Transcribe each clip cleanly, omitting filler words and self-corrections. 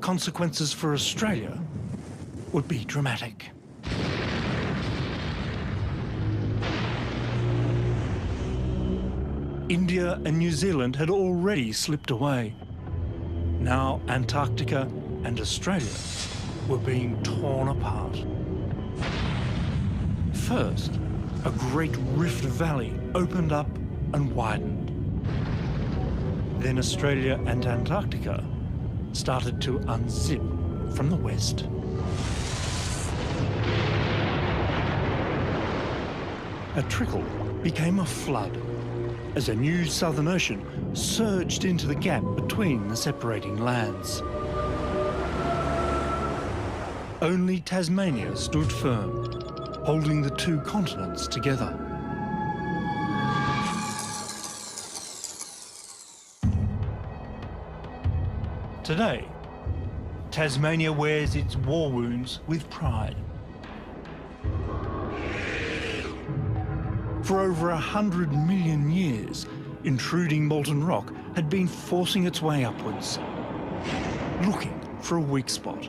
consequences for Australia would be dramatic. India and New Zealand had already slipped away. Now Antarctica and Australia were being torn apart. First, a great rift valley opened up and widened. Then Australia and Antarctica started to unzip from the west. A trickle became a flood as a new Southern Ocean surged into the gap between the separating lands. Only Tasmania stood firm, holding the two continents together. Today, Tasmania wears its war wounds with pride. For over 100 million years, intruding molten rock had been forcing its way upwards, looking for a weak spot.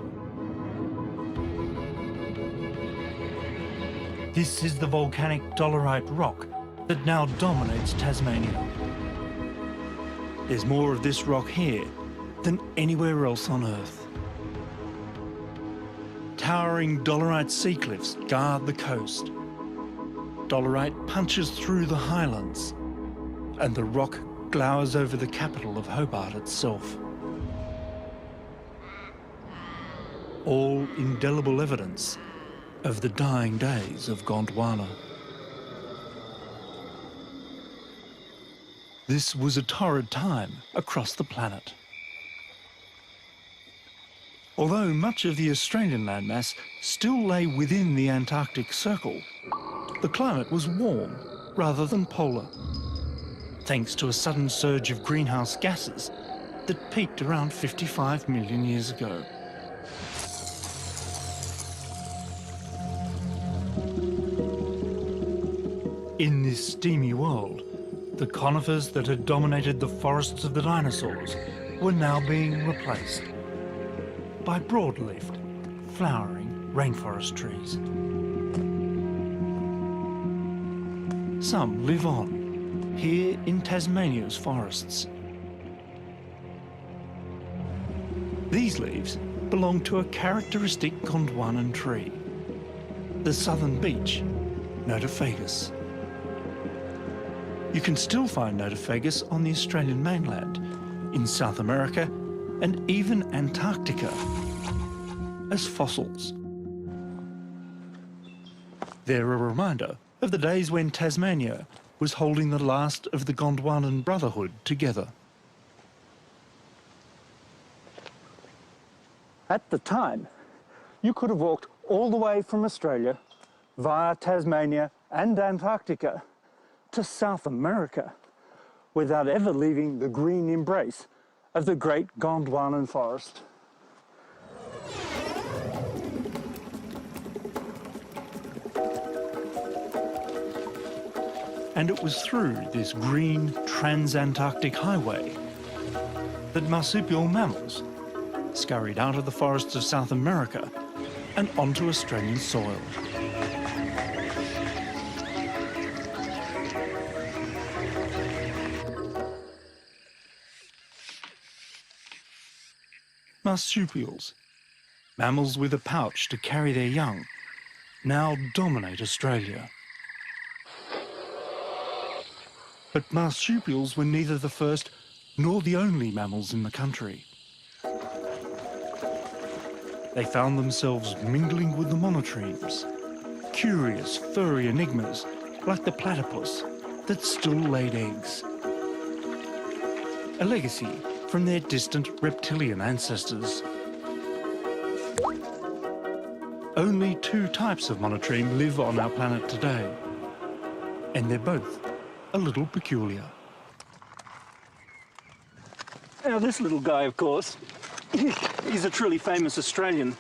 This is the volcanic dolerite rock that now dominates Tasmania. There's more of this rock here than anywhere else on Earth. Towering dolerite sea cliffs guard the coast. Dolerite punches through the highlands, and the rock glowers over the capital of Hobart itself. All indelible evidence of the dying days of Gondwana. This was a torrid time across the planet. Although much of the Australian landmass still lay within the Antarctic Circle, the climate was warm rather than polar, thanks to a sudden surge of greenhouse gases that peaked around 55 million years ago. In this steamy world, the conifers that had dominated the forests of the dinosaurs were now being replaced by broad-leafed, flowering rainforest trees. Some live on, here in Tasmania's forests. These leaves belong to a characteristic Gondwanan tree, the southern beech, Notophagus. You can still find Notophagus on the Australian mainland, in South America, and even Antarctica, as fossils. They're a reminder of the days when Tasmania was holding the last of the Gondwanan brotherhood together. At the time, you could have walked all the way from Australia via Tasmania and Antarctica to South America without ever leaving the green embrace of the great Gondwanan forest. And it was through this green transantarctic highway that marsupial mammals scurried out of the forests of South America and onto Australian soil. Marsupials, mammals with a pouch to carry their young, now dominate Australia. But marsupials were neither the first nor the only mammals in the country. They found themselves mingling with the monotremes, curious furry enigmas like the platypus that still laid eggs. A legacy from their distant reptilian ancestors. Only two types of monotreme live on our planet today, and they're both a little peculiar. Now this little guy, of course, he's a truly famous Australian.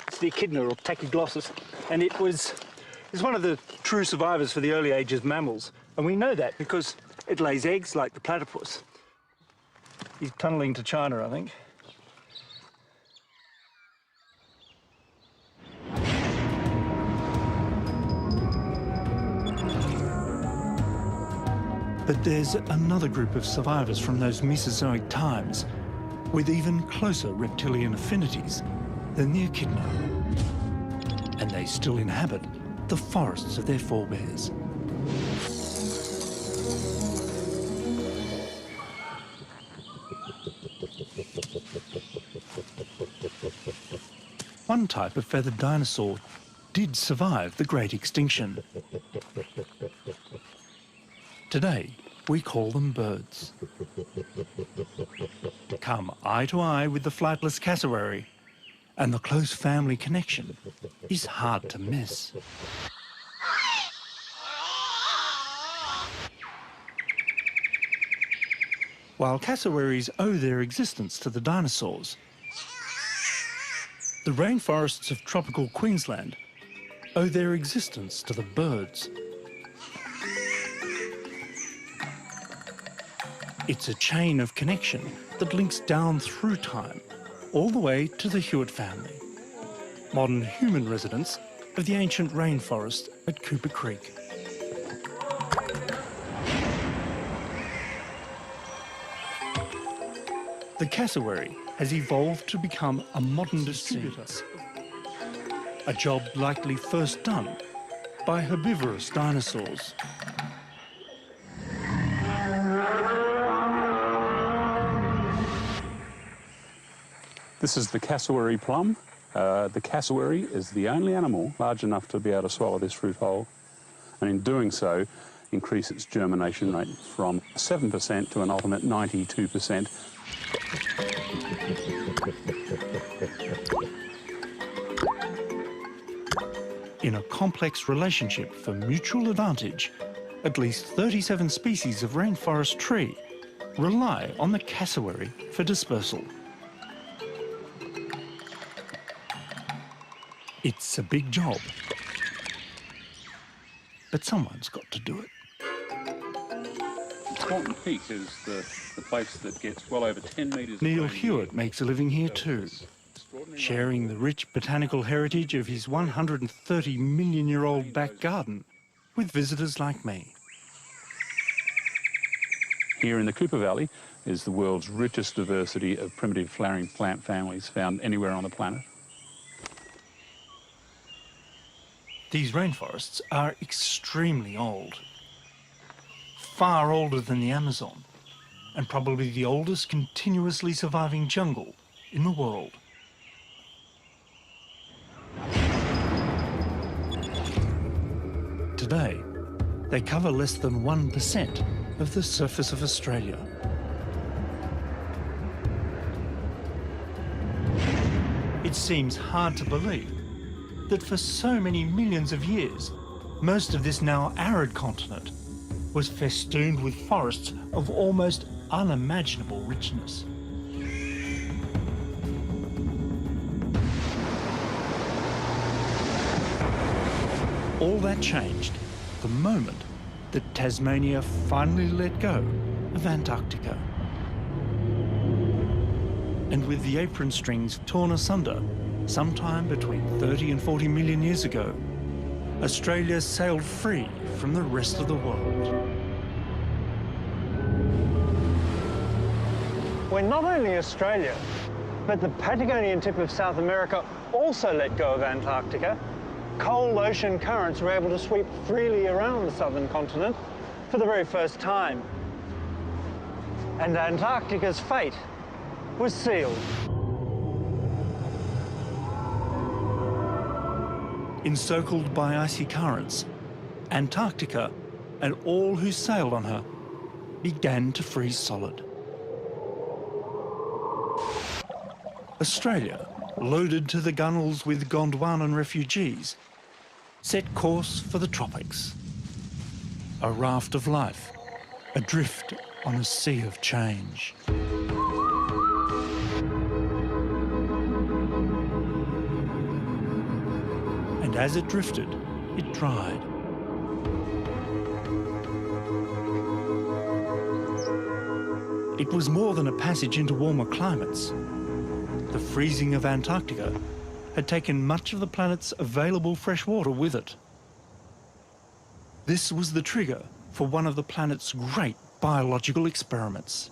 It's the echidna or tachyglossus, and it's one of the true survivors for the early ages mammals. And we know that because it lays eggs like the platypus. He's tunnelling to China, I think. But there's another group of survivors from those Mesozoic times with even closer reptilian affinities than the echidna. And they still inhabit the forests of their forebears. One type of feathered dinosaur did survive the Great Extinction. Today, we call them birds. Come eye to eye with the flightless cassowary, and the close family connection is hard to miss. While cassowaries owe their existence to the dinosaurs, the rainforests of tropical Queensland owe their existence to the birds. It's a chain of connection that links down through time, all the way to the Hewitt family, modern human residents of the ancient rainforest at Cooper Creek. The cassowary has evolved to become a modern distributor, a job likely first done by herbivorous dinosaurs. This is the cassowary plum. The cassowary is the only animal large enough to be able to swallow this fruit whole, and in doing so, increase its germination rate from 7% to an ultimate 92%. In a complex relationship for mutual advantage, at least 37 species of rainforest tree rely on the cassowary for dispersal. It's a big job, but someone's got to do it. Thornton Peak is the place that gets well over 10 metres... Neil Hewitt makes a living here too, sharing the rich botanical heritage of his 130-million-year-old back garden with visitors like me. Here in the Cooper Valley is the world's richest diversity of primitive flowering plant families found anywhere on the planet. These rainforests are extremely old, far older than the Amazon, and probably the oldest continuously surviving jungle in the world. Today, they cover less than 1% of the surface of Australia. It seems hard to believe that for so many millions of years, most of this now arid continent was festooned with forests of almost unimaginable richness. All that changed the moment that Tasmania finally let go of Antarctica. And with the apron strings torn asunder sometime between 30 and 40 million years ago, Australia sailed free from the rest of the world. When not only Australia, but the Patagonian tip of South America also let go of Antarctica, cold ocean currents were able to sweep freely around the southern continent for the very first time. And Antarctica's fate was sealed. Encircled by icy currents, Antarctica and all who sailed on her began to freeze solid. Australia, loaded to the gunwales with Gondwanan refugees, set course for the tropics. A raft of life, adrift on a sea of change. And as it drifted, it dried. It was more than a passage into warmer climates. The freezing of Antarctica had taken much of the planet's available fresh water with it. This was the trigger for one of the planet's great biological experiments.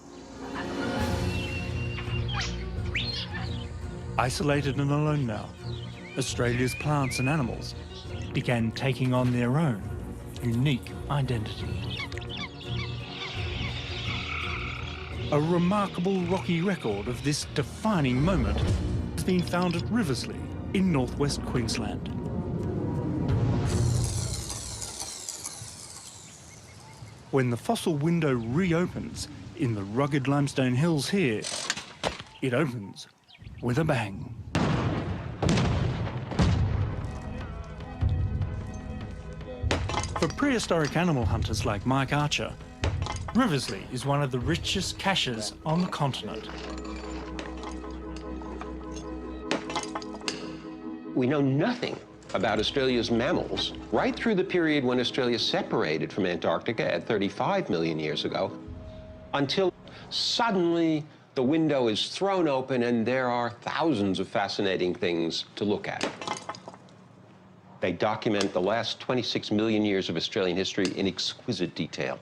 Isolated and alone now, Australia's plants and animals began taking on their own unique identity. A remarkable rocky record of this defining moment has been found at Riversley in northwest Queensland. When the fossil window reopens in the rugged limestone hills here, it opens with a bang. For prehistoric animal hunters like Mike Archer, Riversley is one of the richest caches on the continent. We know nothing about Australia's mammals right through the period when Australia separated from Antarctica at 35 million years ago, until suddenly the window is thrown open and there are thousands of fascinating things to look at. They document the last 26 million years of Australian history in exquisite detail.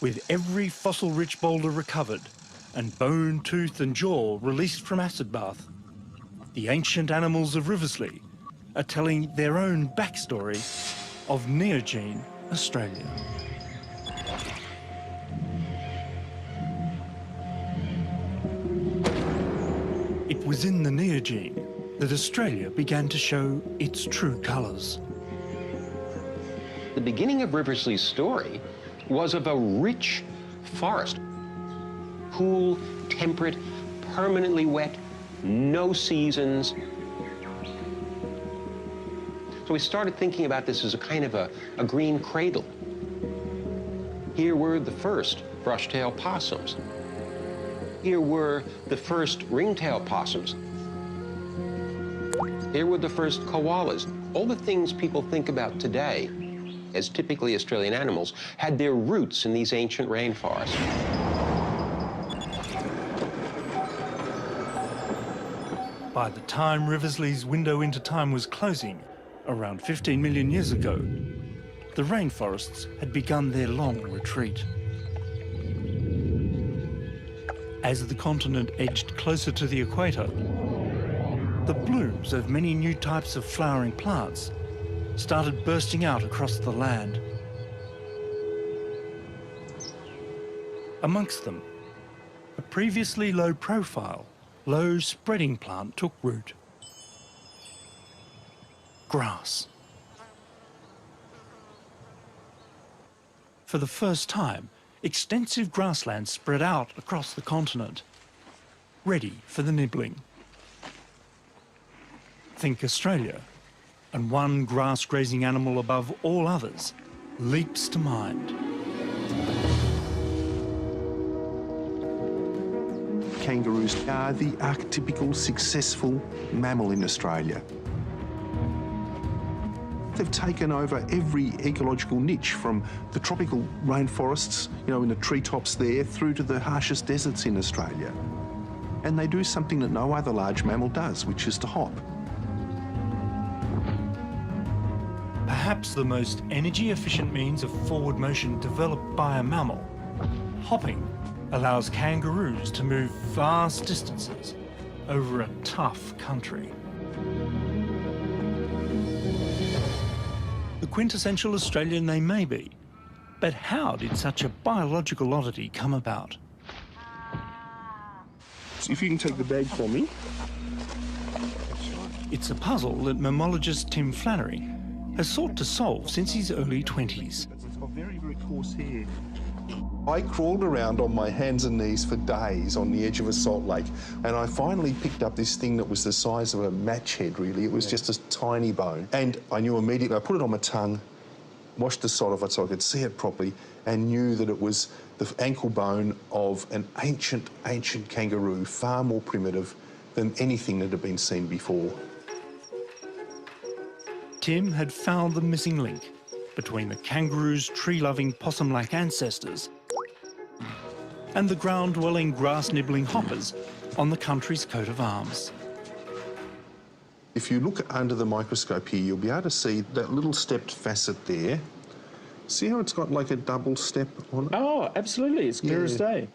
With every fossil-rich boulder recovered and bone, tooth and jaw released from acid bath, the ancient animals of Riversley are telling their own backstory of Neogene Australia. It was in the Neogene that Australia began to show its true colours. The beginning of Riversley's story was of a rich forest. Cool, temperate, permanently wet, no seasons. So we started thinking about this as a kind of a green cradle. Here were the first brush-tailed possums. Here were the first ring-tailed possums. Here were the first koalas. All the things people think about today as typically Australian animals had their roots in these ancient rainforests. By the time Riversley's window into time was closing, around 15 million years ago, the rainforests had begun their long retreat. As the continent edged closer to the equator, the blooms of many new types of flowering plants started bursting out across the land. Amongst them, a previously low-profile, low-spreading plant took root. Grass. For the first time, extensive grasslands spread out across the continent, ready for the nibbling. Think Australia, and one grass-grazing animal above all others leaps to mind. Kangaroos are the archetypical successful mammal in Australia. They've taken over every ecological niche, from the tropical rainforests, in the treetops there, through to the harshest deserts in Australia. And they do something that no other large mammal does, which is to hop. Perhaps the most energy-efficient means of forward motion developed by a mammal, hopping allows kangaroos to move vast distances over a tough country. The quintessential Australian they may be, but how did such a biological oddity come about? So if you can take the bag for me. It's a puzzle that mammologist Tim Flannery has sought to solve since his early 20s. It's got very, very coarse hair. I crawled around on my hands and knees for days on the edge of a salt lake, and I finally picked up this thing that was the size of a match head, really. It was just a tiny bone. And I knew immediately, I put it on my tongue, washed the salt off it so I could see it properly, and knew that it was the ankle bone of an ancient kangaroo, far more primitive than anything that had been seen before. Tim had found the missing link between the kangaroo's tree-loving possum-like ancestors and the ground-dwelling, grass-nibbling hoppers on the country's coat of arms. If you look under the microscope here, you'll be able to see that little stepped facet there. See how it's got like a double step on it? Oh, absolutely. It's clear as day.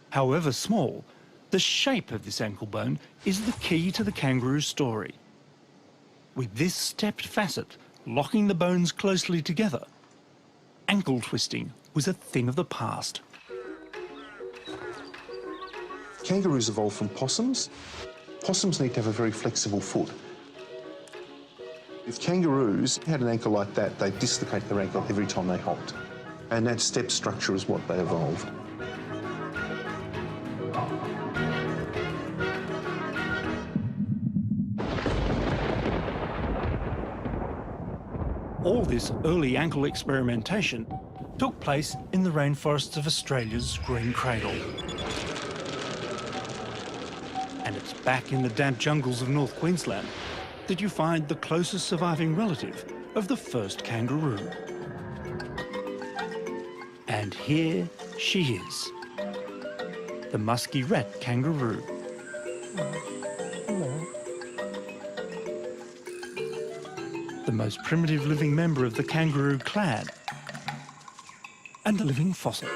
However small, the shape of this ankle bone is the key to the kangaroo's story. With this stepped facet locking the bones closely together, ankle twisting was a thing of the past. Kangaroos evolved from possums. Possums need to have a very flexible foot. If kangaroos had an ankle like that, they'd dislocate their ankle every time they hopped. And that step structure is what they evolved. All this early ankle experimentation took place in the rainforests of Australia's green cradle. And it's back in the damp jungles of North Queensland that you find the closest surviving relative of the first kangaroo. And here she is, the musky rat kangaroo. The most primitive living member of the kangaroo clan, and a living fossil.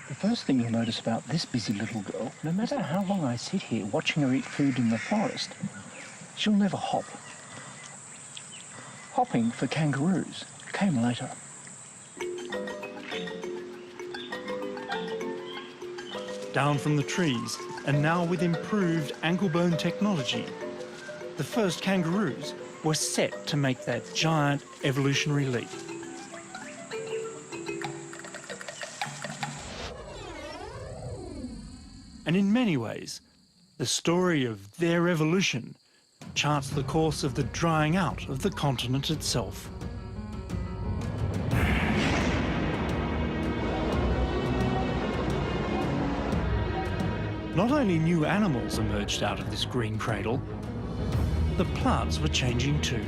The first thing you'll notice about this busy little girl, no matter how long I sit here watching her eat food in the forest, she'll never hop. Hopping for kangaroos came later. Down from the trees, and now with improved ankle bone technology, the first kangaroos were set to make that giant evolutionary leap. And in many ways, the story of their evolution charts the course of the drying out of the continent itself. Not only new animals emerged out of this green cradle, the plants were changing too.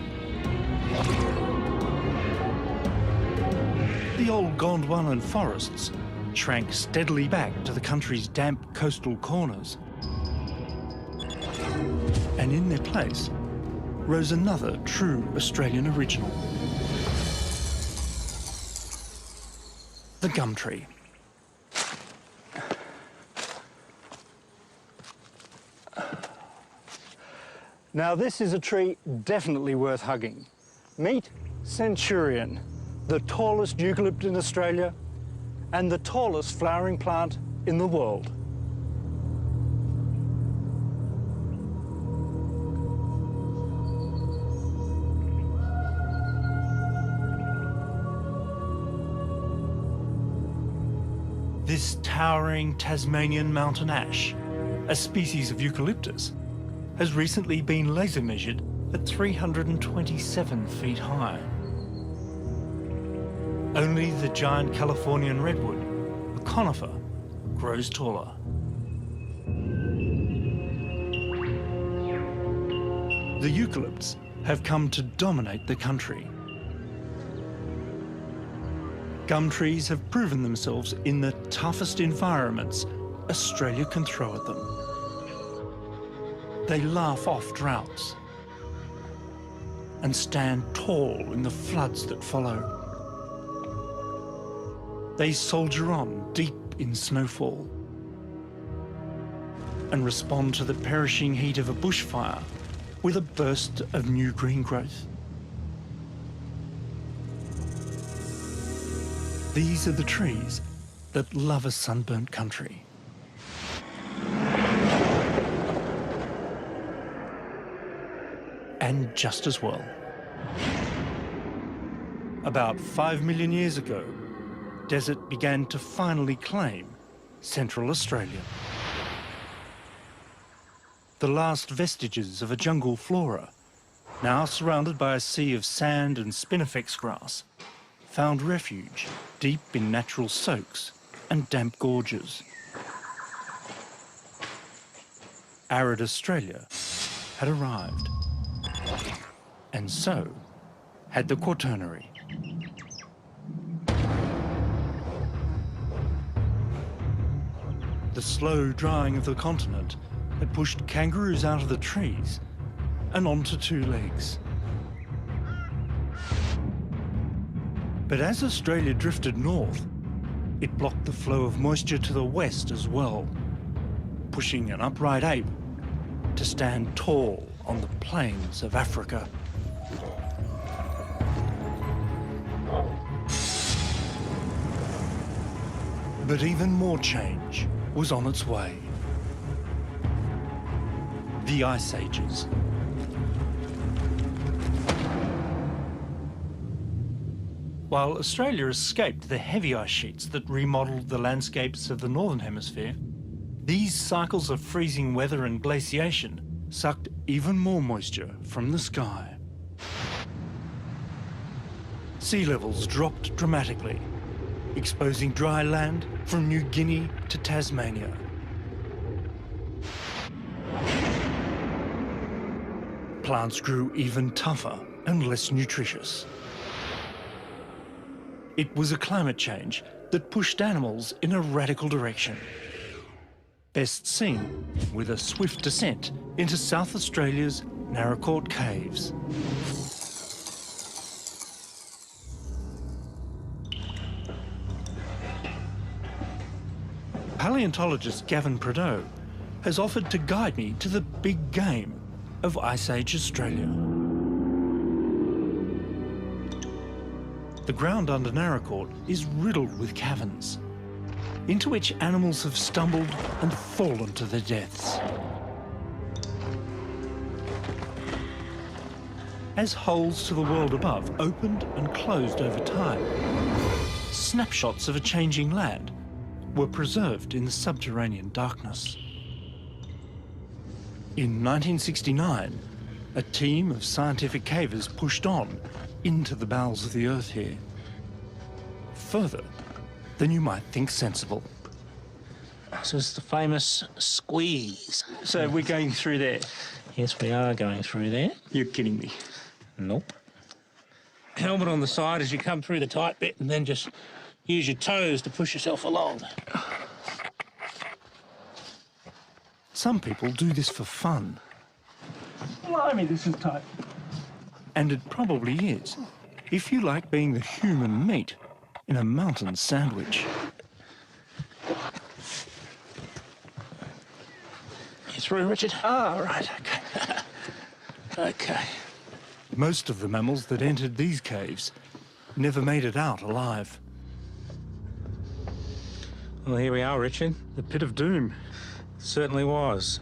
The old Gondwanan forests shrank steadily back to the country's damp coastal corners. And in their place rose another true Australian original, the gum tree. Now this is a tree definitely worth hugging. Meet Centurion, the tallest eucalypt in Australia and the tallest flowering plant in the world. This towering Tasmanian mountain ash, a species of eucalyptus, has recently been laser measured at 327 feet high. Only the giant Californian redwood, a conifer, grows taller. The eucalypts have come to dominate the country. Gum trees have proven themselves in the toughest environments Australia can throw at them. They laugh off droughts and stand tall in the floods that follow. They soldier on deep in snowfall and respond to the perishing heat of a bushfire with a burst of new green growth. These are the trees that love a sunburnt country. And just as well. About 5 million years ago, desert began to finally claim Central Australia. The last vestiges of a jungle flora, now surrounded by a sea of sand and spinifex grass, found refuge deep in natural soaks and damp gorges. Arid Australia had arrived. And so had the Quaternary. The slow drying of the continent had pushed kangaroos out of the trees and onto two legs. But as Australia drifted north, it blocked the flow of moisture to the west as well, pushing an upright ape to stand tall on the plains of Africa. But even more change was on its way. The Ice Ages. While Australia escaped the heavy ice sheets that remodelled the landscapes of the Northern Hemisphere, these cycles of freezing weather and glaciation sucked even more moisture from the sky. Sea levels dropped dramatically, exposing dry land from New Guinea to Tasmania. Plants grew even tougher and less nutritious. It was a climate change that pushed animals in a radical direction. Best seen with a swift descent into South Australia's Narracourt Caves. Paleontologist Gavin Prideaux has offered to guide me to the big game of Ice Age Australia. The ground under Narracourt is riddled with caverns, into which animals have stumbled and fallen to their deaths. As holes to the world above opened and closed over time, snapshots of a changing land were preserved in the subterranean darkness. In 1969, a team of scientific cavers pushed on into the bowels of the earth here, further than you might think sensible. This is the famous squeeze. So we're going through there? Yes, we are going through there. You're kidding me. Nope. Helmet on the side as you come through the tight bit, and then just use your toes to push yourself along. Some people do this for fun. Blimey, this is tight. And it probably is, if you like being the human meat in a mountain sandwich. You through, Richard? Ah, right, okay. Okay. Most of the mammals that entered these caves never made it out alive. Well, here we are, Richard. The pit of doom. Certainly was.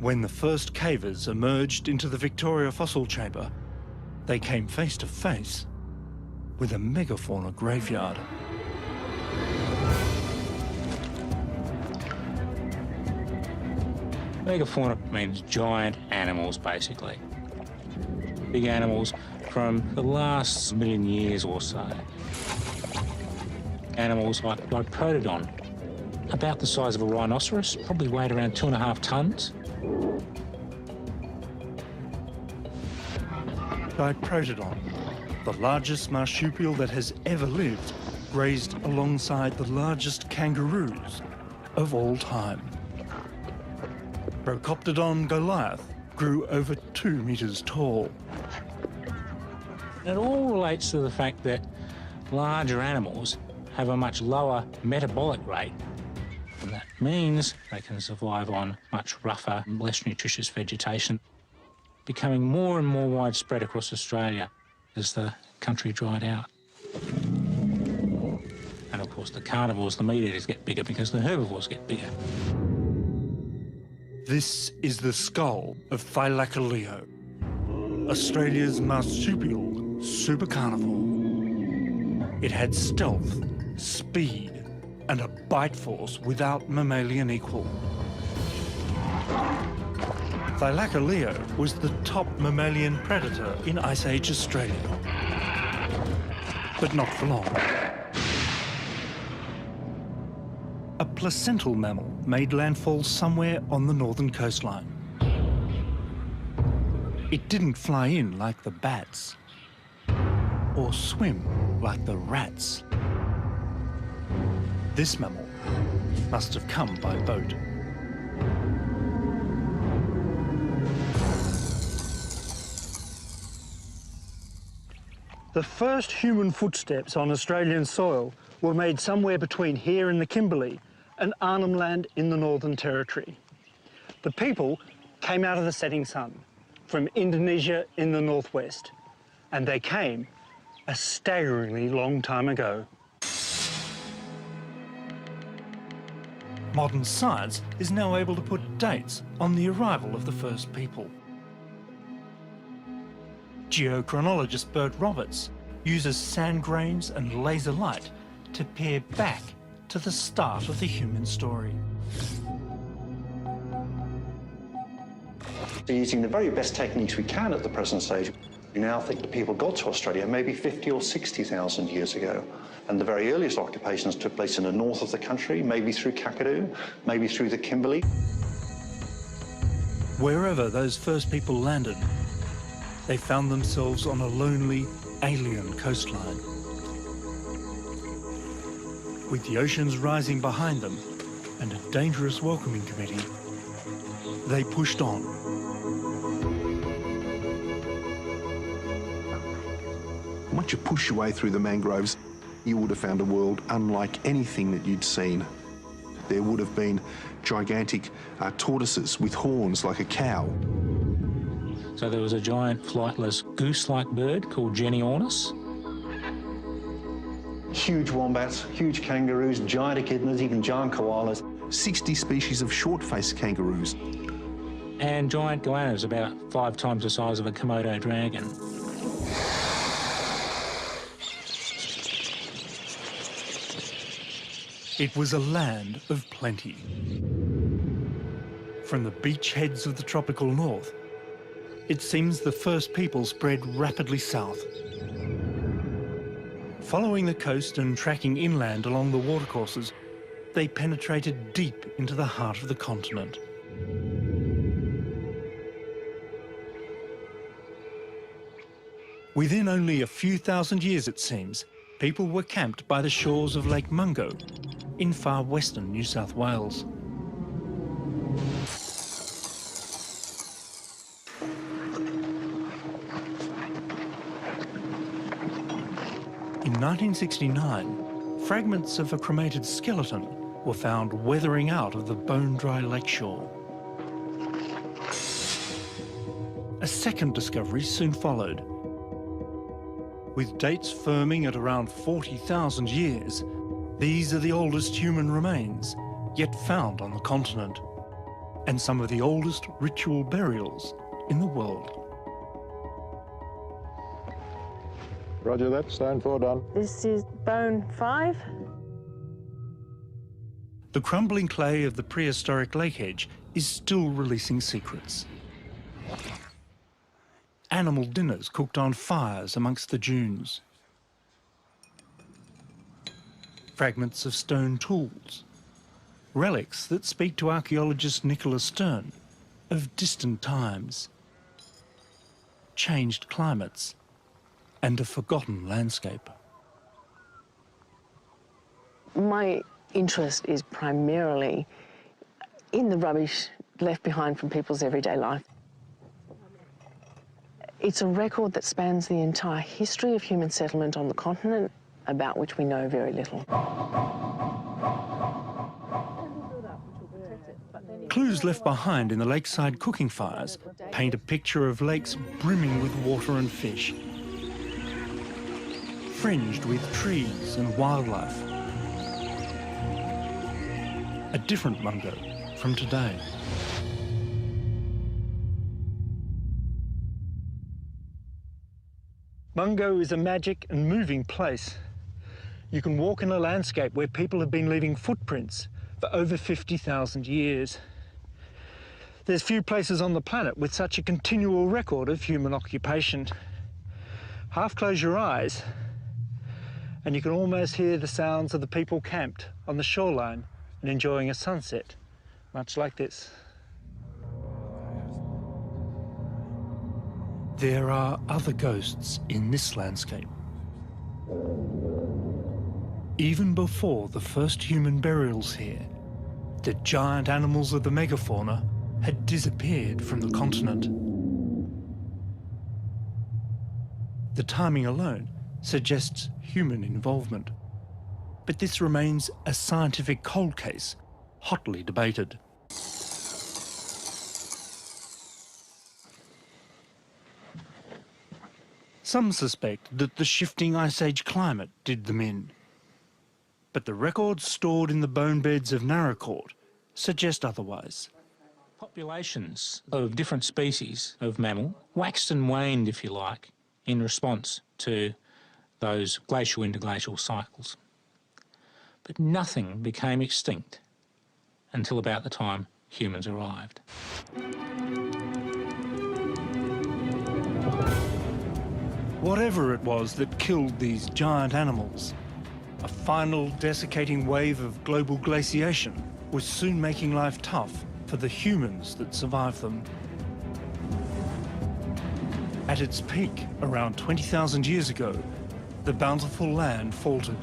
When the first cavers emerged into the Victoria fossil chamber, they came face to face with a megafauna graveyard. Megafauna means giant animals, basically. Big animals from the last million years or so. Animals like Protodon, about the size of a rhinoceros, probably weighed around 2.5 tons. Diprotodon, the largest marsupial that has ever lived, grazed alongside the largest kangaroos of all time. Procoptodon Goliath grew over 2 meters tall. It all relates to the fact that larger animals have a much lower metabolic rate, and that means they can survive on much rougher, less nutritious vegetation, becoming more and more widespread across Australia as the country dried out. And of course the carnivores, the meat eaters, get bigger because the herbivores get bigger. This is the skull of Thylacoleo, Australia's marsupial supercarnivore. It had stealth, speed, and a bite force without mammalian equal. Thylacoleo was the top mammalian predator in Ice Age Australia. But not for long. A placental mammal made landfall somewhere on the northern coastline. It didn't fly in like the bats, or swim like the rats. This mammal must have come by boat. The first human footsteps on Australian soil were made somewhere between here in the Kimberley and Arnhem Land in the Northern Territory. The people came out of the setting sun from Indonesia in the northwest, and they came a staggeringly long time ago. Modern science is now able to put dates on the arrival of the first people. Geochronologist Bert Roberts uses sand grains and laser light to peer back to the start of the human story. Using the very best techniques we can at the present stage, we now think that people got to Australia maybe 50 or 60,000 years ago. And the very earliest occupations took place in the north of the country, maybe through Kakadu, maybe through the Kimberley. Wherever those first people landed, they found themselves on a lonely, alien coastline. With the oceans rising behind them and a dangerous welcoming committee, they pushed on. Once you push your way through the mangroves, you would have found a world unlike anything that you'd seen. There would have been gigantic tortoises with horns like a cow. So there was a giant flightless goose-like bird called Genyornis. Huge wombats, huge kangaroos, giant echidnas, even giant koalas. 60 species of short-faced kangaroos. And giant goannas, about 5 times the size of a Komodo dragon. It was a land of plenty. From the beachheads of the tropical north, it seems the first people spread rapidly south. Following the coast and tracking inland along the watercourses, they penetrated deep into the heart of the continent. Within only a few thousand years, it seems, people were camped by the shores of Lake Mungo in far western New South Wales. In 1969, fragments of a cremated skeleton were found weathering out of the bone-dry lakeshore. A second discovery soon followed. With dates firming at around 40,000 years, these are the oldest human remains yet found on the continent, and some of the oldest ritual burials in the world. Roger that, stone 4 done. This is bone 5. The crumbling clay of the prehistoric lake edge is still releasing secrets. Animal dinners cooked on fires amongst the dunes. Fragments of stone tools. Relics that speak to archaeologist Nicholas Stern of distant times. Changed climates and a forgotten landscape. My interest is primarily in the rubbish left behind from people's everyday life. It's a record that spans the entire history of human settlement on the continent, about which we know very little. Clues left behind in the lakeside cooking fires paint a picture of lakes brimming with water and fish, fringed with trees and wildlife. A different Mungo from today. Mungo is a magic and moving place. You can walk in a landscape where people have been leaving footprints for over 50,000 years. There's few places on the planet with such a continual record of human occupation. Half close your eyes and you can almost hear the sounds of the people camped on the shoreline and enjoying a sunset, much like this. There are other ghosts in this landscape. Even before the first human burials here, the giant animals of the megafauna had disappeared from the continent. The timing alone suggests human involvement. But this remains a scientific cold case, hotly debated. Some suspect that the shifting Ice Age climate did them in. But the records stored in the bone beds of Naracoorte suggest otherwise. Populations of different species of mammal waxed and waned, if you like, in response to those glacial interglacial cycles. But nothing became extinct until about the time humans arrived. Whatever it was that killed these giant animals, a final desiccating wave of global glaciation was soon making life tough for the humans that survived them. At its peak, around 20,000 years ago, the bountiful land faltered.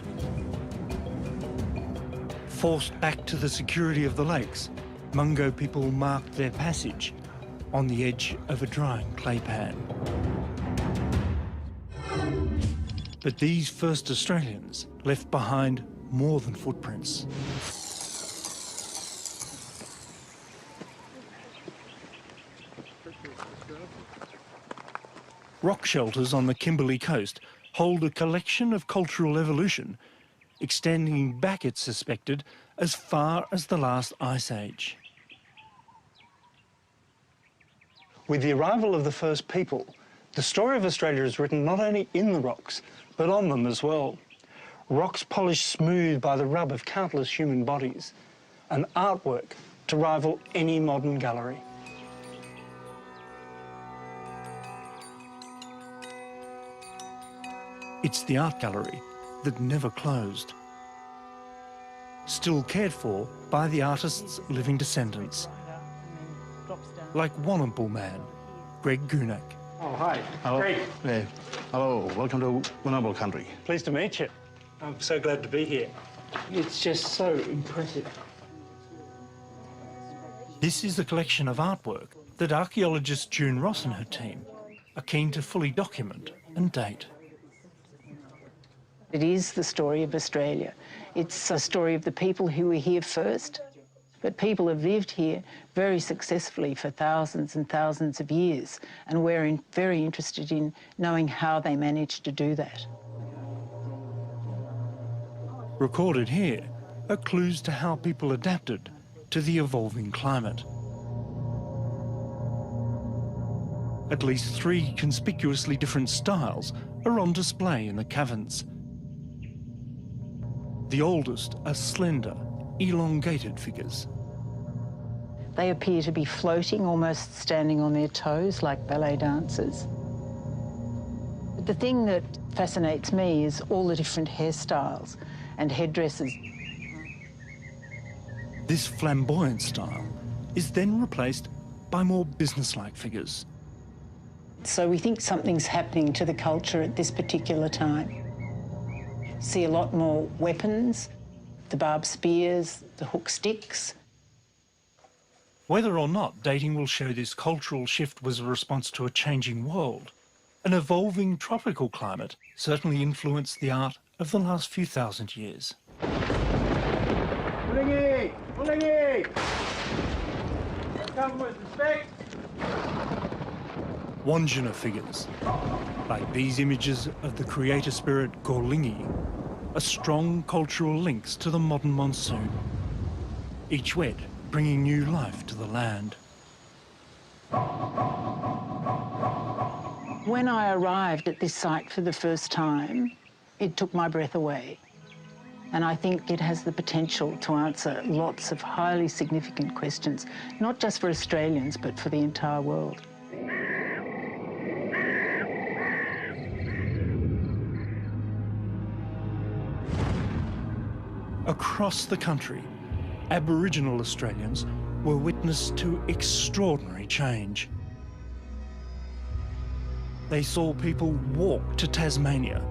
Forced back to the security of the lakes, Mungo people marked their passage on the edge of a drying clay pan. But these first Australians left behind more than footprints. Rock shelters on the Kimberley coast hold a collection of cultural evolution extending back, it's suspected, as far as the last ice age. With the arrival of the first people, the story of Australia is written not only in the rocks, but on them as well. Rocks polished smooth by the rub of countless human bodies, an artwork to rival any modern gallery. It's the art gallery that never closed, still cared for by the artist's living descendants, like Warrnambool man Greg Goonak. Oh, hi. Hello. Greg. Hey. Hello, welcome to Warrnambool country. Pleased to meet you. I'm so glad to be here. It's just so impressive. This is a collection of artwork that archaeologist June Ross and her team are keen to fully document and date. It is the story of Australia. It's a story of the people who were here first, but people have lived here very successfully for thousands and thousands of years, and we're very interested in knowing how they managed to do that. Recorded here are clues to how people adapted to the evolving climate. At least 3 conspicuously different styles are on display in the caverns. The oldest are slender, elongated figures. They appear to be floating, almost standing on their toes like ballet dancers. But the thing that fascinates me is all the different hairstyles and headdresses. This flamboyant style is then replaced by more businesslike figures. So we think something's happening to the culture at this particular time. See a lot more weapons, the barbed spears, the hook sticks. Whether or not dating will show this cultural shift was a response to a changing world, an evolving tropical climate certainly influenced the art of the last few thousand years. Mullingy! Mullingy! Come with respect. Wandjina figures, like these images of the creator spirit Gorlingi, are strong cultural links to the modern monsoon, each wet bringing new life to the land. When I arrived at this site for the first time, it took my breath away. And I think it has the potential to answer lots of highly significant questions, not just for Australians, but for the entire world. Across the country, Aboriginal Australians were witness to extraordinary change. They saw people walk to Tasmania,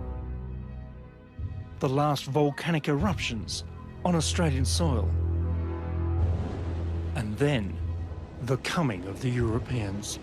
the last volcanic eruptions on Australian soil, and then the coming of the Europeans.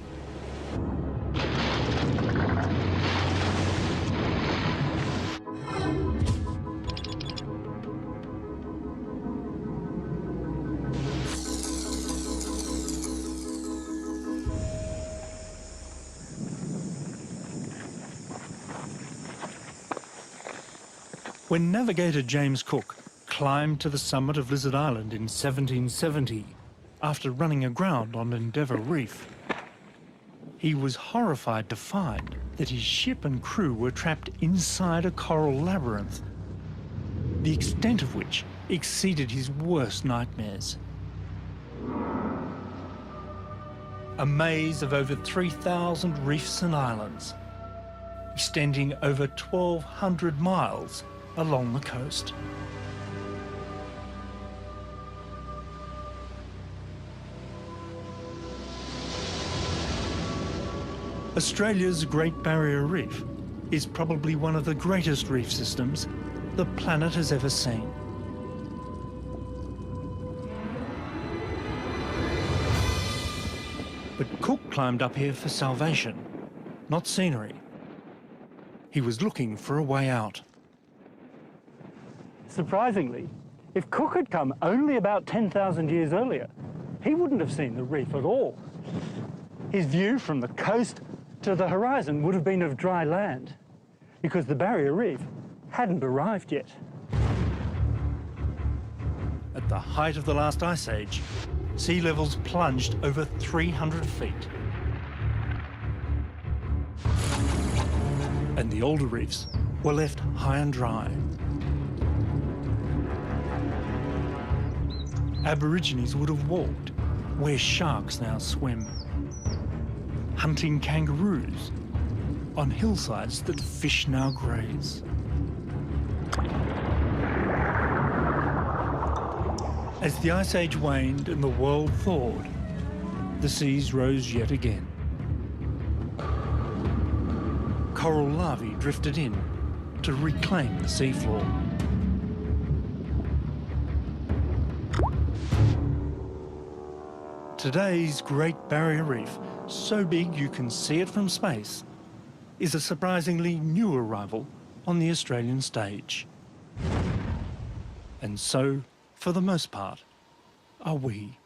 When navigator James Cook climbed to the summit of Lizard Island in 1770, after running aground on Endeavour Reef, he was horrified to find that his ship and crew were trapped inside a coral labyrinth, the extent of which exceeded his worst nightmares. A maze of over 3,000 reefs and islands, extending over 1,200 miles along the coast. Australia's Great Barrier Reef is probably one of the greatest reef systems the planet has ever seen. But Cook climbed up here for salvation, not scenery. He was looking for a way out. Surprisingly, if Cook had come only about 10,000 years earlier, he wouldn't have seen the reef at all. His view from the coast to the horizon would have been of dry land, because the Barrier Reef hadn't arrived yet. At the height of the last ice age, sea levels plunged over 300 feet. And the older reefs were left high and dry. Aborigines would have walked where sharks now swim, hunting kangaroos on hillsides that fish now graze. As the Ice Age waned and the world thawed, the seas rose yet again. Coral larvae drifted in to reclaim the seafloor. Today's Great Barrier Reef, so big you can see it from space, is a surprisingly new arrival on the Australian stage. And so, for the most part, are we.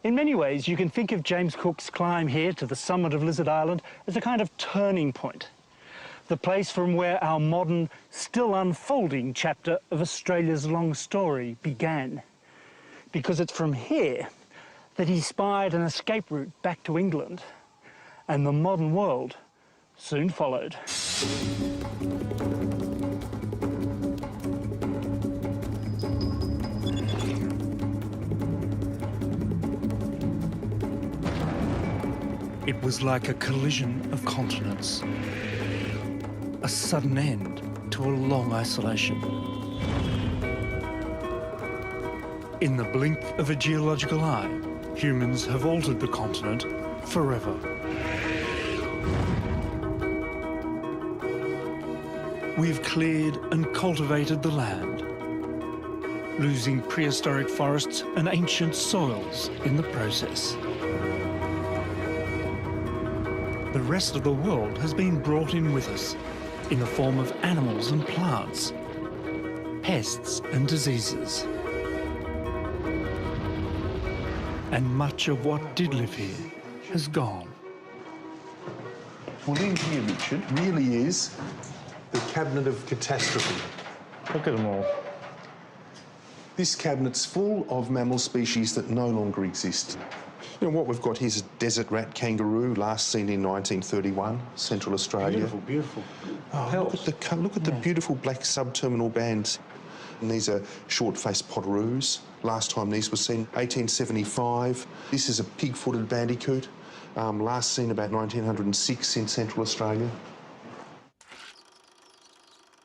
In many ways, you can think of James Cook's climb here to the summit of Lizard Island as a kind of turning point, the place from where our modern, still unfolding chapter of Australia's long story began. Because it's from here that he spied an escape route back to England, and the modern world soon followed. It was like a collision of continents, a sudden end to a long isolation. In the blink of a geological eye, humans have altered the continent forever. We've cleared and cultivated the land, losing prehistoric forests and ancient soils in the process. The rest of the world has been brought in with us in the form of animals and plants, pests and diseases. And much of what did live here has gone. Well, in here, Richard, really is the cabinet of catastrophe. Look at them all. This cabinet's full of mammal species that no longer exist. You know, what we've got here is a desert rat kangaroo, last seen in 1931, Central Australia. Beautiful, beautiful. Oh, look at the beautiful black subterminal bands. And these are short-faced potoroos. Last time these were seen, 1875. This is a pig-footed bandicoot, last seen about 1906 in Central Australia.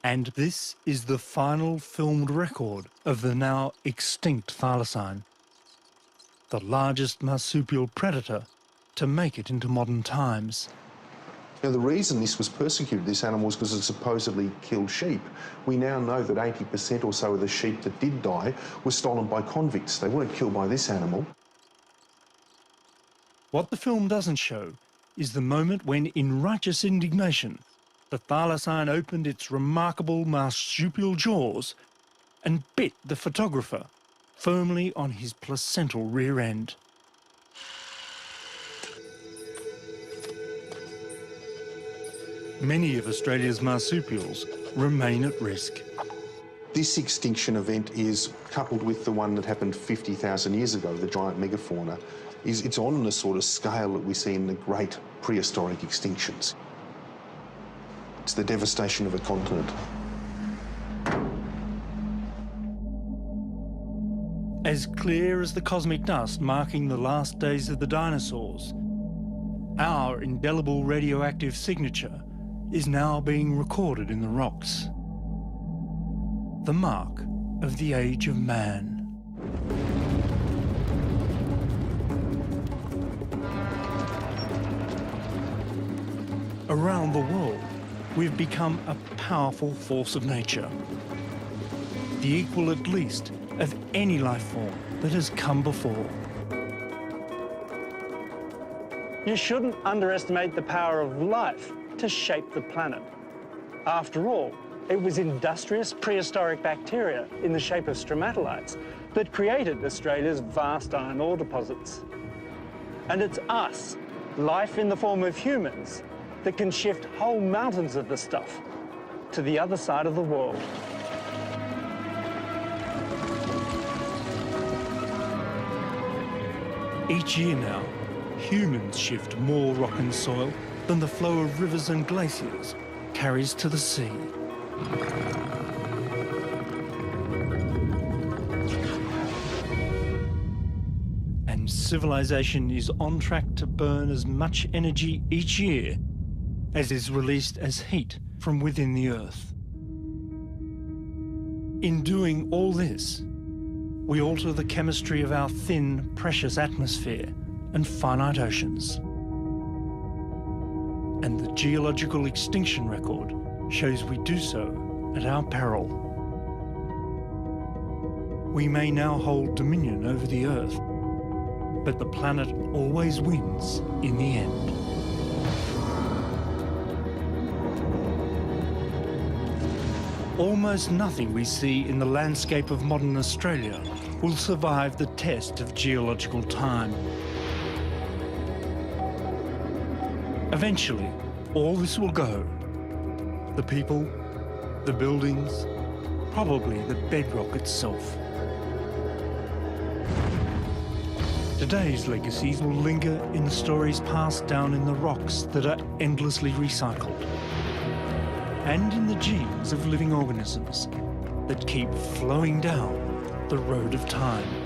And this is the final filmed record of the now extinct thylacine, the largest marsupial predator to make it into modern times. Now, the reason this was persecuted, this animal, was because it supposedly killed sheep. We now know that 80% or so of the sheep that did die were stolen by convicts. They weren't killed by this animal. What the film doesn't show is the moment when, in righteous indignation, the thylacine opened its remarkable marsupial jaws and bit the photographer firmly on his placental rear end. Many of Australia's marsupials remain at risk. This extinction event is coupled with the one that happened 50,000 years ago, the giant megafauna, it's on the sort of scale that we see in the great prehistoric extinctions. It's the devastation of a continent. As clear as the cosmic dust marking the last days of the dinosaurs, our indelible radioactive signature is now being recorded in the rocks. The mark of the age of man. Around the world, we've become a powerful force of nature, the equal at least of any life form that has come before. You shouldn't underestimate the power of life to shape the planet. After all, it was industrious prehistoric bacteria in the shape of stromatolites that created Australia's vast iron ore deposits. And it's us, life in the form of humans, that can shift whole mountains of the stuff to the other side of the world. Each year now, humans shift more rock and soil than the flow of rivers and glaciers carries to the sea. And civilization is on track to burn as much energy each year as is released as heat from within the Earth. In doing all this, we alter the chemistry of our thin, precious atmosphere and finite oceans. And the geological extinction record shows we do so at our peril. We may now hold dominion over the Earth, but the planet always wins in the end. Almost nothing we see in the landscape of modern Australia will survive the test of geological time. Eventually, all this will go. The people, the buildings, probably the bedrock itself. Today's legacies will linger in the stories passed down in the rocks that are endlessly recycled, and in the genes of living organisms that keep flowing down the road of time.